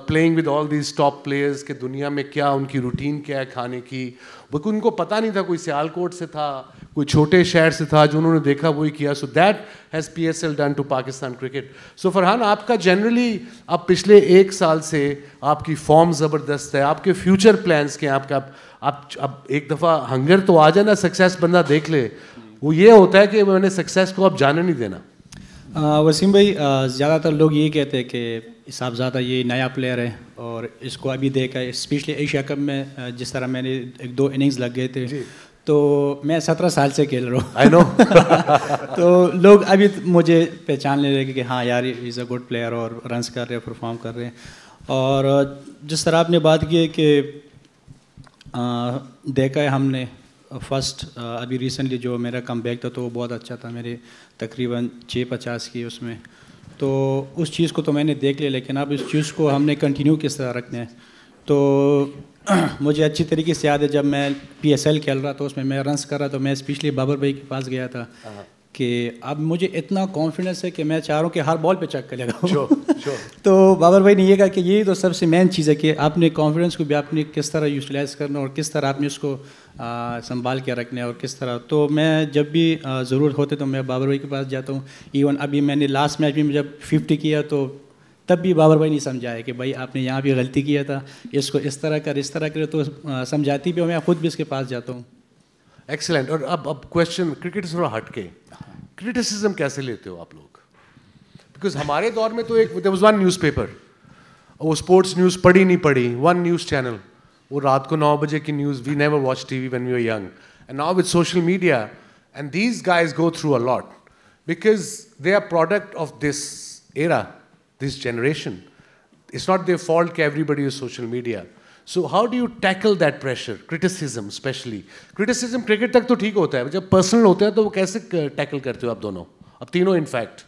playing with all these top players کہ دنیا میں کیا ان کی روٹین کیا ہے کھانے کی. بلکہ ان کو پتہ نہیں تھا, کوئی سیالکوٹ سے تھا, کوئی چھوٹے شہر سے تھا, جو انہوں نے دیکھا وہی کیا. So that has PSL done to Pakistan cricket. So Farhan, آپ کا جنرلی اب پچھلے 1 سال سے آپ کی فارم زبردست ہے, آپ کے فیوچر پلانس کے ہیں, آپ کا اب ایک دفعہ ہنگر تو آ جائے نا, سکسیس بندہ دیکھ لے, وہ یہ ہوتا ہے کہ میں نے سکسیس کو اب جانے نہیں دینا. وسیم بھائی, زیادہ تر لوگ یہ کہتے ہیں کہ صاحب زیادہ یہ نیا پلیئر ہے اور اس کو ابھی دیکھا ہے, اسپیشلی ایشیا کپ میں جس طرح میں نے 1-2 اننگز لگ گئے تھے, تو میں 17 سال سے کھیل رہا ہوں. آئی نو. تو لوگ ابھی مجھے پہچاننے لگے کہ ہاں یار از اے گڈ پلیئر اور رنس کر رہے ہیں, پرفارم کر رہے ہیں. اور جس طرح آپ نے بات کی ہے کہ دیکھا ہے ہم نے فرسٹ ابھی ریسنٹلی جو میرا کم بیک تھا تو وہ بہت اچھا تھا, میرے تقریباً 650 کی اس میں, تو اس چیز کو تو میں نے دیکھ لیا. لیکن اب اس چیز کو ہم نے کنٹینیو کس طرح رکھنا ہے, تو مجھے اچھی طریقے سے یاد ہے جب میں PSL کھیل رہا تھا, اس میں رنس کر رہا تو میں اسپیشلی بابر بھائی کے پاس گیا تھا کہ اب مجھے اتنا کانفیڈنس ہے کہ میں چاہ رہا ہوں کہ ہر بال پہ چک لگاؤں. تو بابر بھائی نے یہ کہا کہ یہی تو سب سے مین چیز ہے کہ آپ نے کانفیڈنس کو بھی آپ نے کس طرح یوٹیلائز کرنا اور کس طرح آپ نے اس کو سنبھال کے رکھنا ہے اور کس طرح. تو میں جب بھی ضرورت ہوتے تو میں بابر بھائی کے پاس جاتا ہوں. ایون ابھی میں نے لاسٹ میچ میں جب 50 کیا تو تب بھی بابر بھائی نہیں سمجھایا کہ بھائی آپ نے یہاں بھی غلطی کیا تھا, اس کو اس طرح کر, اس طرح کرے, تو سمجھاتی بھی ہوں, میں خود بھی اس کے پاس جاتا ہوں. ایکسلنٹ. اور اب کویشچن کرکٹ سے تھوڑا ہٹ کے, کرٹیسزم کیسے لیتے ہو آپ لوگ؟ بیکاز ہمارے دور میں تو ایک there was one news paper, وہ اسپورٹس نیوز پڑھی نہیں پڑھی, ون نیوز چینل, وہ رات کو 9 بجے کی news. We never watch TV when we were young. And now with social media, and these guys go through a lot because they are product of this era, this generation. It's not their fault that everybody is social media. So how do you tackle that pressure, criticism especially? Criticism cricket تک تو ٹھیک ہوتا ہے, جب personal ہوتا ہے تو وہ کیسے ٹیکل کرتے ہو آپ دونوں, اب تینوں ان فیکٹ؟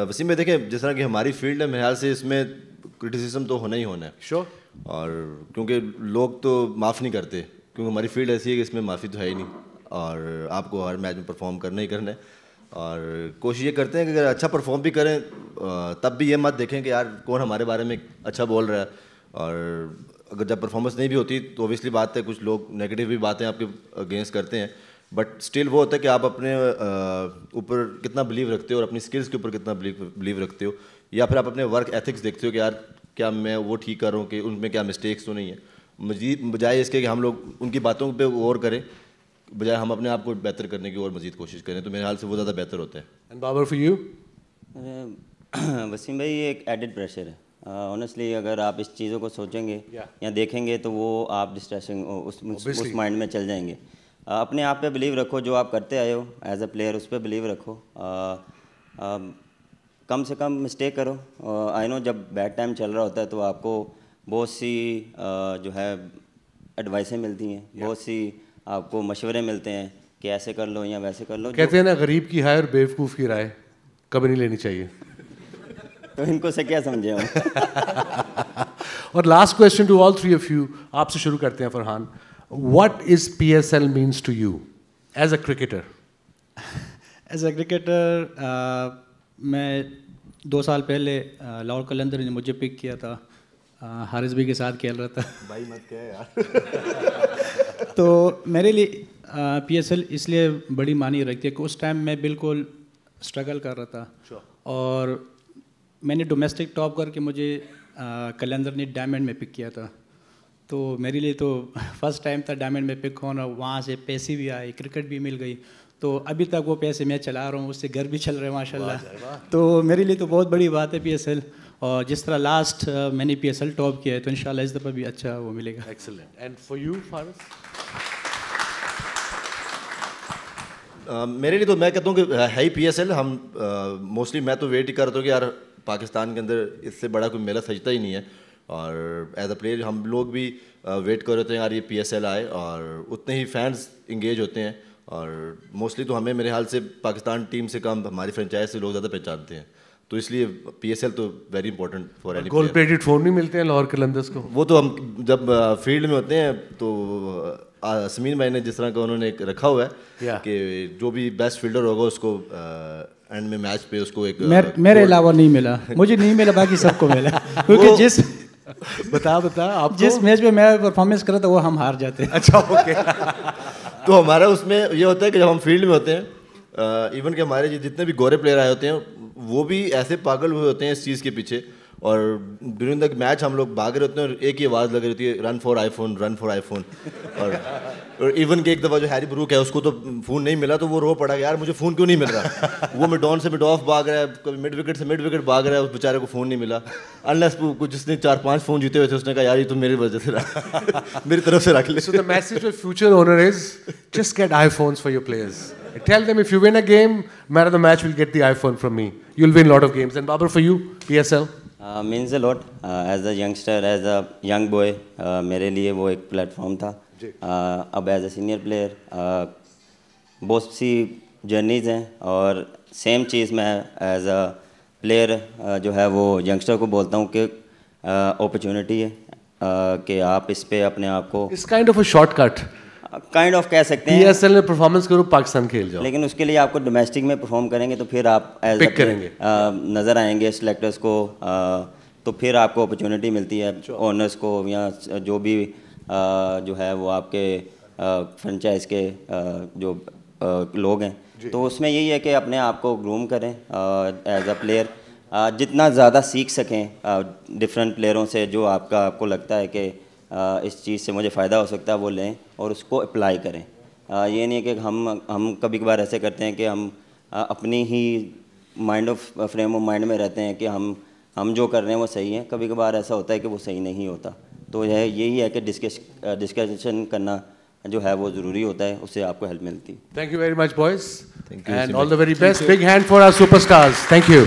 وسیم بھائی دیکھیں, جس طرح کہ ہماری فیلڈ ہے, میرے خیال سے اس میں کرٹیسزم تو ہونا ہی ہونا ہے. شور. اور کیونکہ لوگ تو معاف نہیں کرتے, کیونکہ ہماری فیلڈ ایسی ہے کہ اس میں معافی تو ہے ہی نہیں, اور آپ کو ہر میچ میں پرفارم کرنا ہی کرنا ہے. اور کوشش یہ کرتے ہیں کہ اگر اچھا پرفارم بھی کریں تب بھی یہ مت دیکھیں کہ یار کون ہمارے بارے میں اچھا بول رہا ہے. اور اگر جب پرفارمنس نہیں بھی ہوتی تو اوبیسلی بات ہے, کچھ لوگ نیگیٹو بھی باتیں آپ کے اگینسٹ کرتے ہیں, بٹ اسٹل وہ ہوتا ہے کہ آپ اپنے اوپر کتنا بلیو رکھتے ہو اور اپنی اسکلس کے اوپر کتنا بلیو رکھتے ہو, یا پھر آپ اپنے ورک ایتھکس دیکھتے ہو کہ یار کیا میں وہ ٹھیک کر رہا ہوں, کہ ان میں کیا مسٹیکس تو نہیں ہیں. مزید بجائے اس کے کہ ہم لوگ ان کی باتوں پہ غور کریں, بجائے ہم اپنے آپ کو بہتر کرنے کی اور مزید کوشش کریں, تو میرے خیال سے وہ زیادہ بہتر ہوتا ہے. And Babar for you? Wasim بھائی, یہ ایک ایڈڈ پریشر ہے. آنیسٹلی اگر آپ اس چیزوں کو سوچیں گے یا دیکھیں گے تو وہ آپ ڈسٹریسنگ اس مائنڈ میں چل جائیں گے. اپنے آپ پہ بلیو رکھو, جو آپ کرتے آئے ہو ایز اے پلیئر اس پہ بلیو رکھو. کم سے کم مسٹیک کرو. آئی نو جب بیڈ ٹائم چل رہا ہوتا ہے تو آپ کو بہت سی جو ہے ایڈوائسیں ملتی ہیں, بہت سی آپ کو مشورے ملتے ہیں کہ ایسے کر لو یا ویسے کر لو. کہتے ہیں نا غریب کی ہائے اور بیوقوف کی رائے کبھی نہیں لینی چاہیے. تو ان کو سے کیا سمجھے ہوں. اور last question to all three of you, آپ سے شروع کرتے ہیں Farhan. What is PSL means to you as a cricketer? As a cricketer میں 2 سال پہلے لاہور قلندر نے مجھے پک کیا تھا, حارث بھی کے ساتھ کھیل رہا تھا. بھائی مت کیا یار. تو میرے لیے PSL اس لیے بڑی معنی رکھتی ہے کہ اس ٹائم میں بالکل اسٹرگل کر رہا تھا, اور میں نے ڈومیسٹک ٹاپ کر کے مجھے قلندر نے ڈائمنڈ میں پک کیا تھا. تو میرے لیے تو فرسٹ ٹائم تھا ڈائمنڈ میں پک ہونا, وہاں سے پیسے بھی آئے, کرکٹ بھی مل گئی. تو ابھی تک وہ پیسے میں چلا رہا ہوں, اس سے گھر بھی چل رہے ہیں ماشاء اللہ. تو میرے لیے تو بہت بڑی بات ہے PSL. اور جس طرح لاسٹ میں نے PSL ٹاپ کیا ہے تو انشاءاللہ اس دفعہ بھی اچھا وہ ملے گا. ایکسلنٹ. اینڈ فار یو فارس؟ میرے لیے تو میں کہتا ہوں کہ ہے ہی PSL. ہم موسٹلی میں تو ویٹ ہی کرتا ہوں کہ یار پاکستان کے اندر اس سے بڑا کوئی میلہ سجتا ہی نہیں ہے, اور ایز اے پلیئر ہم لوگ بھی ویٹ کر رہے تھے یار یہ PSL آئے, اور اتنے ہی فینس انگیج ہوتے ہیں. اور موسٹلی تو ہمیں میرے حال سے پاکستان ٹیم سے کم ہماری فرنچائز سے لوگ زیادہ پہچانتے ہیں, تو اس لیے PSL تو very important for any. Gold plated phone نہیں ملتے ہیں لاہور قلندرز کو؟ وہ تو ہم جب فیلڈ میں ہوتے ہیں تو سمین بھائی نے جس طرح کا انہوں نے ایک رکھا ہوا ہے کہ جو بھی بیسٹ فیلڈر ہوگا اس کو اینڈ میں میچ پہ اس کو ایک, میرے علاوہ نہیں ملا, مجھے نہیں ملا, باقی سب کو ملا. کیونکہ بتا آپ جس میچ پہ میں پرفارمنس کرا تھا وہ ہم ہار جاتے ہیں. اچھا اوکے. تو ہمارا اس میں یہ ہوتا ہے کہ جب ہم فیلڈ میں ہوتے ہیں ایون کہ ہمارے جتنے بھی گورے پلیئر آئے ہوتے ہیں وہ بھی ایسے پاگل ہوئے ہوتے ہیں اس چیز کے پیچھے, اور ڈیورنگ دا میچ ہم لوگ بھاگ رہے ہوتے ہیں اور ایک ہی آواز لگ رہی ہوتی ہے, run for I phone, run for I phone. اور ایون کہ ایک دفعہ جو ہیری بروک ہے اس کو تو فون نہیں ملا تو وہ رو پڑا کہ یار مجھے فون کیوں نہیں مل رہا. وہ مڈ آن سے مڈ آف بھاگ رہا ہے, کبھی مڈ وکٹ سے مڈ وکٹ بھاگ رہا ہے, اس بیچارے کو فون نہیں ملا. انلیس جس نے 4-5 فون جیتے ہوئے تھے اس نے کہا یار یہ تو میری وجہ سے رہا, میری طرف سے رکھ لے. So the message to future owner is just get iPhones for your players. Tell them if you win a game, man of the match will get the iPhone from me. You'll win a lot of games. And Babar, for you, PSL? Means a lot. As a youngster, as a young boy, میرے لیے وہ ایک plate form تھا. اب as a senior player بہت سی journeys ہیں, اور same چیز میں ایز اے پلیئر جو ہے وہ ینگسٹر کو بولتا ہوں کہ اپرچونیٹی ہے کہ آپ اس پہ اپنے آپ کو It's kind of a shortcut. Kind of کہہ سکتے ہیں. PSL میں پرفارمنس کرو, پاکستان کھیل جاؤ. لیکن اس کے لیے آپ کو ڈومیسٹک میں پرفارم کریں گے تو پھر آپ ایز اے نظر آئیں گے سلیکٹرس کو, تو پھر آپ کو اپرچونیٹی ملتی ہے اونرس کو یا جو بھی جو ہے وہ آپ کے فرنچائز کے جو لوگ ہیں. تو اس میں یہی ہے کہ اپنے آپ کو گروم کریں ایز اے پلیئر, جتنا زیادہ سیکھ سکیں ڈفرینٹ پلیئروں سے, جو آپ کو لگتا ہے کہ اس چیز سے مجھے فائدہ ہو سکتا ہے وہ لیں اور اس کو اپلائی کریں. یہ نہیں ہے کہ ہم کبھی کبھار ایسے کرتے ہیں کہ ہم اپنی ہی فریم آف مائنڈ میں رہتے ہیں کہ ہم جو کر رہے ہیں وہ صحیح ہیں. کبھی کبھار ایسا ہوتا ہے کہ وہ صحیح نہیں ہوتا. تو یہی ہے کہ ڈسکشن کرنا جو ہے وہ ضروری ہوتا ہے, اس سے آپ کو ہیلپ ملتی ہے. Thank you very much boys, and all the very best. Big hand for our superstars. Thank you.